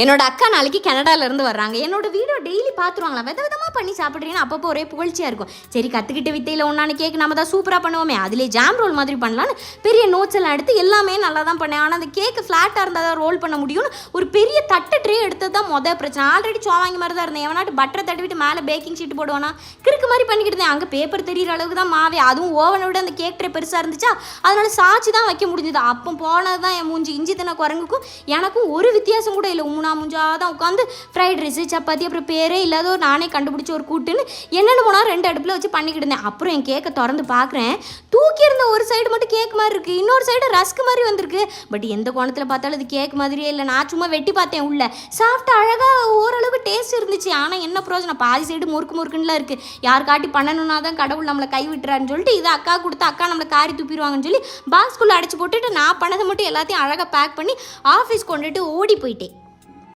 என்னோட அக்கா நாளைக்கு கனடாலேருந்து வர்றாங்க. என்னோட வீடியோ டெய்லி பார்த்துருவாங்களா, விதமாக பண்ணி சாப்பிட்றீங்கன்னா அப்பப்போ ஒரே புகழ்ச்சியாக இருக்கும். சரி கற்றுக்கிட்ட வித்தையில் ஒன்றான கேக் நம்ம தான் சூப்பராக பண்ணுவோமே, அதிலே ஜாம் ரோல் மாதிரி பண்ணலான்னு பெரிய நோட்ஸ் எல்லாம் எடுத்து எல்லாமே நல்லா தான் பண்ணேன். ஆனால் அந்த கேக்கு ஃப்ளாட்டாக இருந்தால் தான் ரோல் பண்ண முடியும்னு ஒரு பெரிய தட்டு ட்ரே எடுத்தது தான் மொதல் பிரச்சனை. ஆல்ரெடி சோவாங்கி மாதிரி தான் இருந்தேன். எவனாட்டு பட்டரை தட்டிவிட்டு மேலே பேக்கிங் ஷீட் போடுவானா, கிறுக்கு மாதிரி பண்ணிக்கிட்டு இருந்தேன். அங்கே பேப்பர் தெரியிற அளவுக்கு தான் மாவே, அதுவும் ஓவனை விட அந்த கேக் ட்ரே பெருசாக இருந்துச்சா, அதனால சாட்சி தான் வைக்க முடிஞ்சது. அப்போ போனது தான் என் மூஞ்சி இஞ்சி தின குரங்குக்கும் எனக்கும் ஒரு வித்தியாசம் கூட இல்லை. மூணாமுஞ்சாதான் உட்காந்து ஃப்ரைட் ரைஸு சப்பாத்தி அப்புறம் பேரே இல்லாத ஒரு நானே கண்டுபிடிச்ச ஒரு கூட்டுன்னு என்னென்னு போனால் 2 அடுப்பில் வச்சு பண்ணிக்கிட்டு இருந்தேன். அப்புறம் என் கேக்கை திறந்து பார்க்குறேன், தூக்கி இருந்த ஒரு சைடு மட்டும் கேக் மாதிரி இருக்குது, இன்னொரு சைடு ரஸ்க் மாதிரி வந்திருக்கு. பட் எந்த கோணத்தில் பார்த்தாலும் இது கேக் மாதிரியே இல்லை. நான் சும்மா வெட்டி பார்த்தேன், உள்ள சாப்பிட்டு அழகாக ஓரளவுக்கு டேஸ்ட் இருந்துச்சு. ஆனால் என்ன ப்ரோஜனம், பாதி சைடு முறுக்குன்னுலாம் இருக்குது. யார் காட்டி பண்ணணுன்னா தான் கடவுள் நம்மளை கை விட்டுறாருன்னு சொல்லிட்டு இதை அக்கா கொடுத்து அக்கா நம்மளை காரி துப்பிடுவாங்கன்னு சொல்லி பாக்ஸ்குள்ளே அடைச்சி போட்டுட்டு நான் பண்ணதை மட்டும் எல்லாத்தையும் அழகாக பேக் பண்ணி ஆஃபீஸ் கொண்டுட்டு ஓடி போயிட்டேன்.